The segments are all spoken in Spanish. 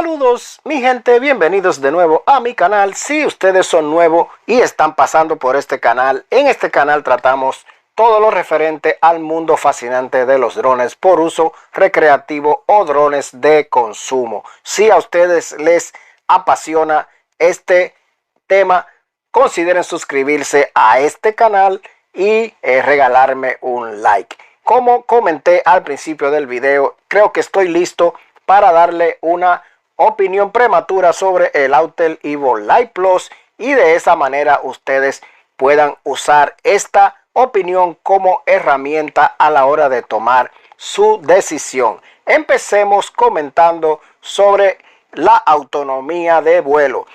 Saludos mi gente, bienvenidos de nuevo a mi canal. Si ustedes son nuevos y están pasando por este canal, en este canal tratamos todo lo referente al mundo fascinante de los drones por uso recreativo o drones de consumo. Si a ustedes les apasiona este tema, consideren suscribirse a este canal y regalarme un like. Como comenté al principio del video, creo que estoy listo para darle una opinión prematura sobre el Autel Evo Live Plus y de esa manera ustedes puedan usar esta opinión como herramienta a la hora de tomar su decisión. Empecemos comentando sobre la autonomía de vuelo.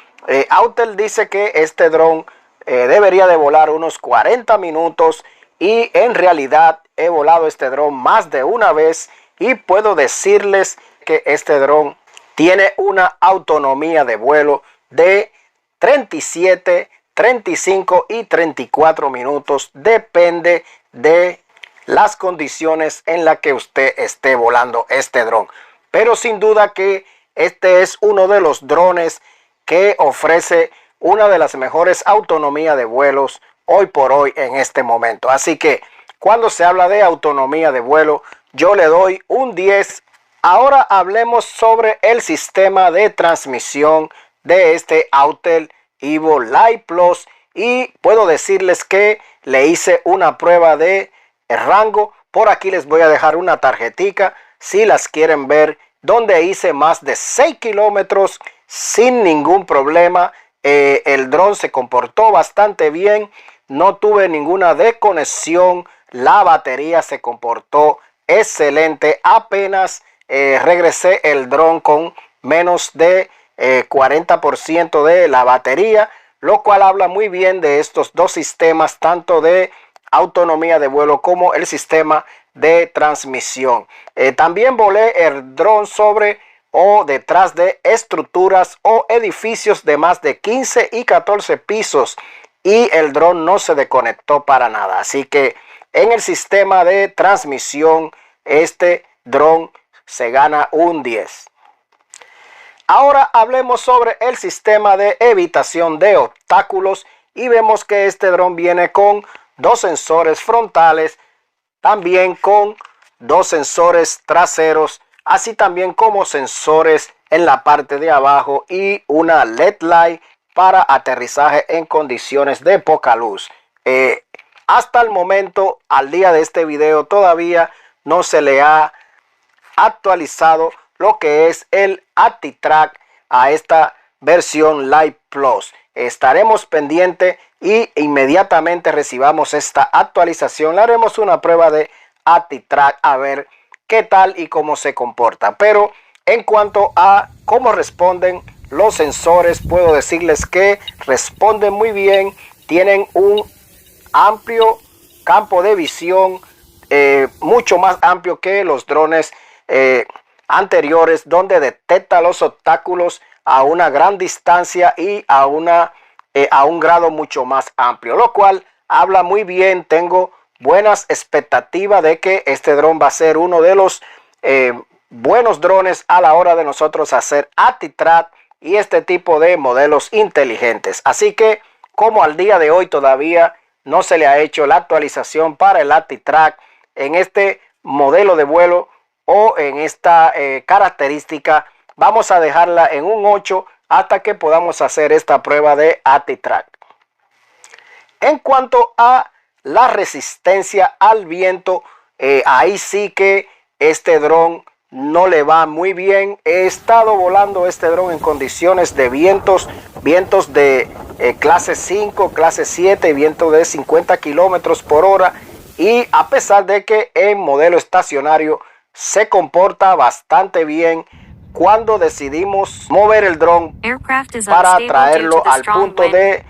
Autel dice que este dron debería de volar unos 40 minutos y en realidad he volado este dron más de una vez y puedo decirles que este dron tiene una autonomía de vuelo de 37, 35 y 34 minutos. Depende de las condiciones en las que usted esté volando este dron. Pero sin duda que este es uno de los drones que ofrece una de las mejores autonomías de vuelos hoy por hoy en este momento. Así que cuando se habla de autonomía de vuelo, yo le doy un 10. Ahora hablemos sobre el sistema de transmisión de este Autel Evo Live Plus y puedo decirles que le hice una prueba de rango. Por aquí les voy a dejar una tarjetica si las quieren ver, donde hice más de 6 kilómetros sin ningún problema. El dron se comportó bastante bien, no tuve ninguna desconexión, la batería se comportó excelente. Apenas regresé el dron con menos de 40% de la batería, lo cual habla muy bien de estos dos sistemas, tanto de autonomía de vuelo como el sistema de transmisión. También volé el dron sobre o detrás de estructuras o edificios de más de 15 y 14 pisos y el dron no se desconectó para nada. Así que en el sistema de transmisión este dron se gana un 10. Ahora hablemos sobre el sistema de evitación de obstáculos y vemos que este dron viene con dos sensores frontales, también con dos sensores traseros, así también como sensores en la parte de abajo y una LED light para aterrizaje en condiciones de poca luz. Hasta el momento, al día de este video, todavía no se le ha actualizado lo que es el ActiTrack a esta versión Live Plus. Estaremos pendientes y inmediatamente recibamos esta actualización le haremos una prueba de ActiTrack a ver qué tal y cómo se comporta. Pero en cuanto a cómo responden los sensores, puedo decirles que responden muy bien, tienen un amplio campo de visión, mucho más amplio que los drones anteriores, donde detecta los obstáculos a una gran distancia y a un grado mucho más amplio, lo cual habla muy bien. Tengo buenas expectativas de que este dron va a ser uno de los buenos drones a la hora de nosotros hacer ActiTrack y este tipo de modelos inteligentes. Así que como al día de hoy todavía no se le ha hecho la actualización para el ActiTrack en este modelo de vuelo o en esta característica, vamos a dejarla en un 8 hasta que podamos hacer esta prueba de ActiTrack. En cuanto a la resistencia al viento, ahí sí que este dron no le va muy bien. He estado volando este dron en condiciones de vientos de clase 5, clase 7, viento de 50 kilómetros por hora, y a pesar de que en modelo estacionario se comporta bastante bien, cuando decidimos mover el dron para traerlo al punto de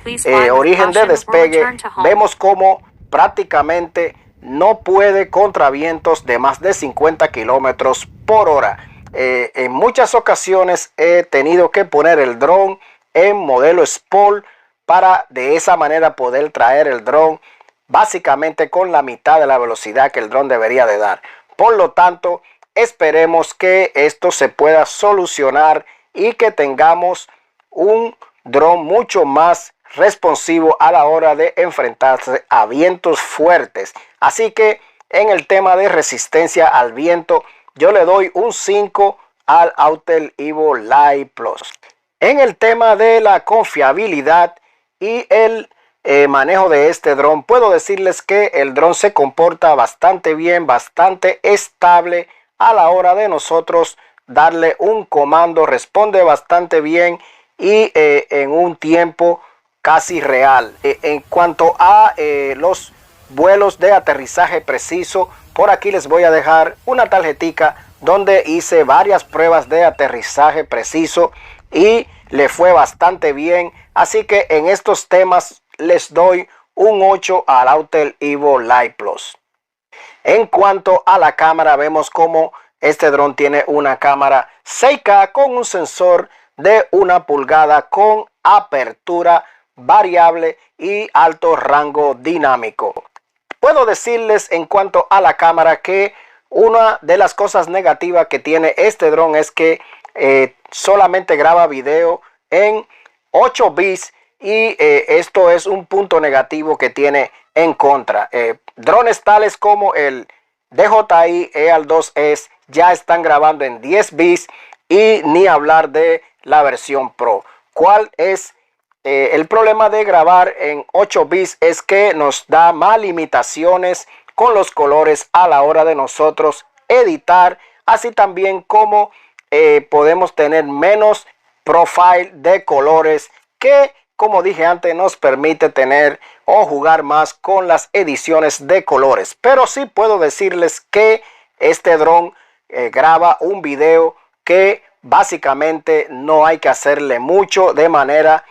origen de despegue, vemos como prácticamente no puede contra vientos de más de 50 kilómetros por hora. En muchas ocasiones he tenido que poner el dron en modelo Sport para de esa manera poder traer el dron básicamente con la mitad de la velocidad que el dron debería de dar. Por lo tanto, esperemos que esto se pueda solucionar y que tengamos un dron mucho más responsivo a la hora de enfrentarse a vientos fuertes. Así que en el tema de resistencia al viento, yo le doy un 5 al Autel Evo Live Plus. En el tema de la confiabilidad y el manejo de este dron, puedo decirles que el dron se comporta bastante bien, bastante estable a la hora de nosotros darle un comando. Responde bastante bien y en un tiempo casi real. En cuanto a los vuelos de aterrizaje preciso, por aquí les voy a dejar una tarjetica donde hice varias pruebas de aterrizaje preciso y le fue bastante bien. Así que en estos temas les doy un 8 al Autel Evo Live Plus. En cuanto a la cámara, vemos como este dron tiene una cámara 6K con un sensor de 1 pulgada con apertura variable y alto rango dinámico. Puedo decirles en cuanto a la cámara que una de las cosas negativas que tiene este dron es que solamente graba video en 8 bits y esto es un punto negativo que tiene en contra. Drones tales como el DJI EAL2S ya están grabando en 10 bits y ni hablar de la versión Pro. ¿Cuál es el problema de grabar en 8 bits? Es que nos da más limitaciones con los colores a la hora de nosotros editar, así también como podemos tener menos profile de colores que, como dije antes, nos permite tener o jugar más con las ediciones de colores. Pero sí puedo decirles que este dron graba un video que básicamente no hay que hacerle mucho de manera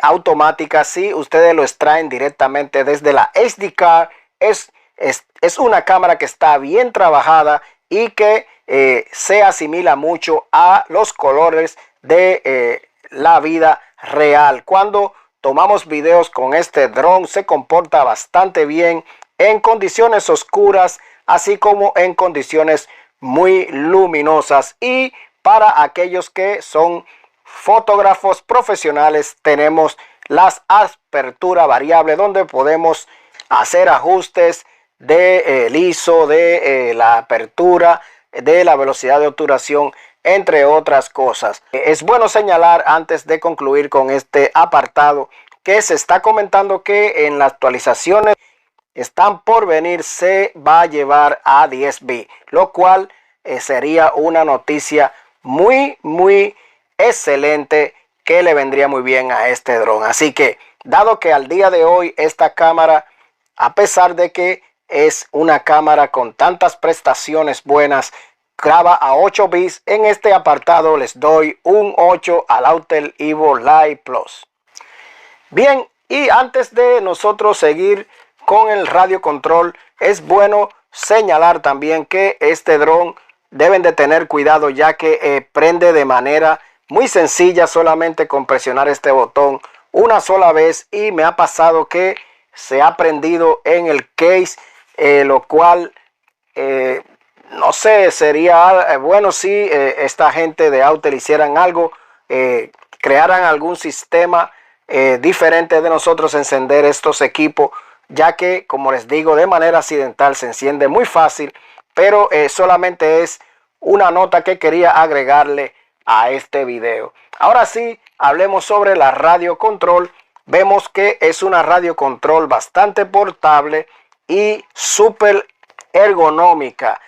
automática. Si ustedes lo extraen directamente desde la SD card, es una cámara que está bien trabajada y que se asimila mucho a los colores de la vida real. Cuando tomamos videos con este dron, se comporta bastante bien en condiciones oscuras, así como en condiciones muy luminosas. Y para aquellos que son fotógrafos profesionales, tenemos las apertura variable, donde podemos hacer ajustes de el ISO, de la apertura, de la velocidad de obturación, entre otras cosas. Es bueno señalar antes de concluir con este apartado que se está comentando que en las actualizaciones están por venir se va a llevar a 10 bits, lo cual sería una noticia muy excelente que le vendría muy bien a este dron. Así que, dado que al día de hoy esta cámara, a pesar de que es una cámara con tantas prestaciones buenas, graba a 8 bits, en este apartado les doy un 8 al Autel Evo Live Plus. Bien, y antes de nosotros seguir con el radio control, es bueno señalar también que este dron deben de tener cuidado, ya que prende de manera muy sencilla, solamente con presionar este botón una sola vez, y me ha pasado que se ha prendido en el case, lo cual no sé, sería bueno si esta gente de Autel hicieran algo, crearan algún sistema diferente de nosotros encender estos equipos, ya que, como les digo, de manera accidental se enciende muy fácil. Pero solamente es una nota que quería agregarle a este video. Ahora sí, hablemos sobre la radio control. Vemos que es una radio control bastante portable y súper ergonómica.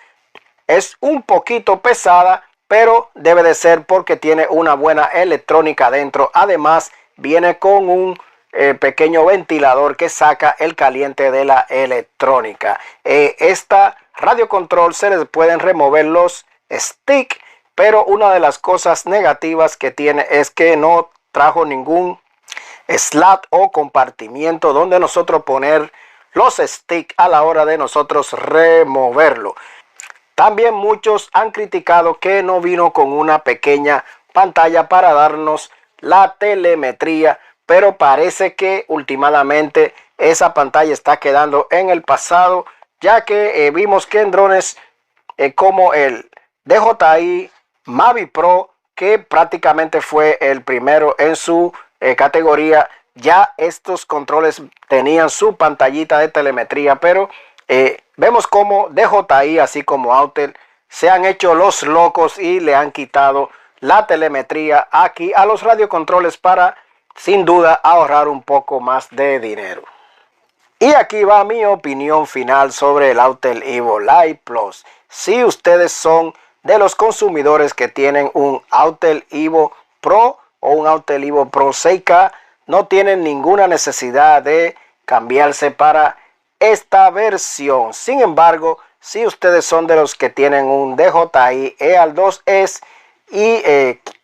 Es un poquito pesada, pero debe de ser porque tiene una buena electrónica dentro. Además, viene con un pequeño ventilador que saca el caliente de la electrónica. Esta radio control se les pueden remover los sticks, pero una de las cosas negativas que tiene es que no trajo ningún slot o compartimiento donde nosotros poner los sticks a la hora de nosotros removerlo. También muchos han criticado que no vino con una pequeña pantalla para darnos la telemetría, pero parece que últimamente esa pantalla está quedando en el pasado, ya que vimos que en drones como el DJI Mavic Pro que prácticamente fue el primero en su categoría. Ya estos controles tenían su pantallita de telemetría, pero vemos como DJI, así como Autel, se han hecho los locos y le han quitado la telemetría aquí a los radiocontroles para, sin duda, ahorrar un poco más de dinero. Y aquí va mi opinión final sobre el Autel Evo Live Plus. Si ustedes son de los consumidores que tienen un Autel Evo Pro o un Autel Evo Pro 6K, no tienen ninguna necesidad de cambiarse para esta versión. Sin embargo, si ustedes son de los que tienen un DJI EAL 2S y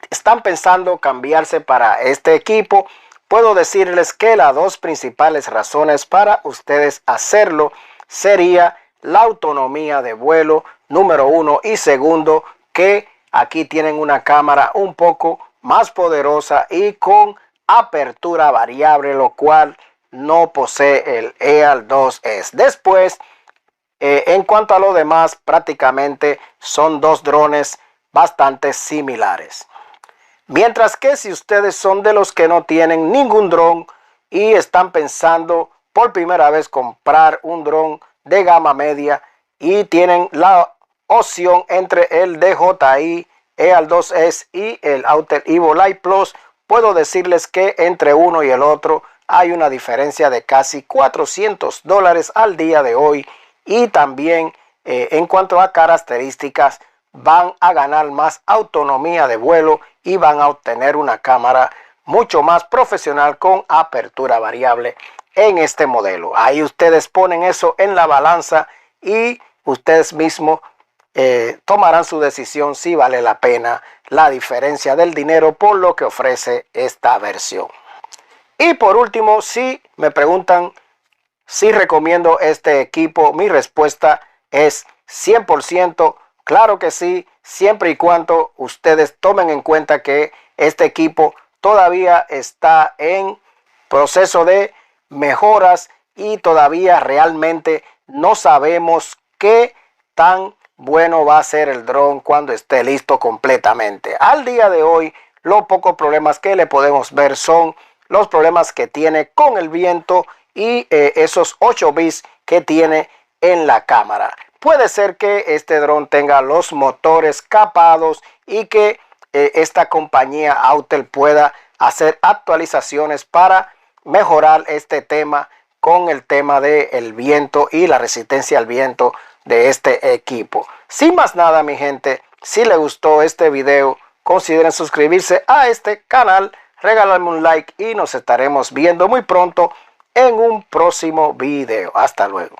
están pensando cambiarse para este equipo, puedo decirles que las dos principales razones para ustedes hacerlo sería la autonomía de vuelo, número uno, y segundo, que aquí tienen una cámara un poco más poderosa y con apertura variable, lo cual no posee el EAL 2S. Después, en cuanto a lo demás, prácticamente son dos drones bastante similares. Mientras que si ustedes son de los que no tienen ningún dron y están pensando por primera vez comprar un dron de gama media y tienen la opción entre el DJI EAL 2S y el Autel Evo Live Plus, puedo decirles que entre uno y el otro hay una diferencia de casi $400 al día de hoy, y también en cuanto a características van a ganar más autonomía de vuelo y van a obtener una cámara mucho más profesional con apertura variable en este modelo. Ahí ustedes ponen eso en la balanza y ustedes mismos tomarán su decisión si vale la pena la diferencia del dinero por lo que ofrece esta versión. Y por último, si me preguntan si recomiendo este equipo, mi respuesta es 100%. Claro que sí, siempre y cuando ustedes tomen en cuenta que este equipo todavía está en proceso de mejoras y todavía realmente no sabemos qué tan bueno va a ser el dron cuando esté listo completamente. Al día de hoy, los pocos problemas que le podemos ver son los problemas que tiene con el viento y esos 8 bits que tiene en la cámara. Puede ser que este dron tenga los motores capados y que esta compañía Autel pueda hacer actualizaciones para mejorar este tema con el tema del viento y la resistencia al viento de este equipo. Sin más nada, mi gente, si les gustó este video, consideren suscribirse a este canal, regalarme un like y nos estaremos viendo muy pronto en un próximo video. Hasta luego.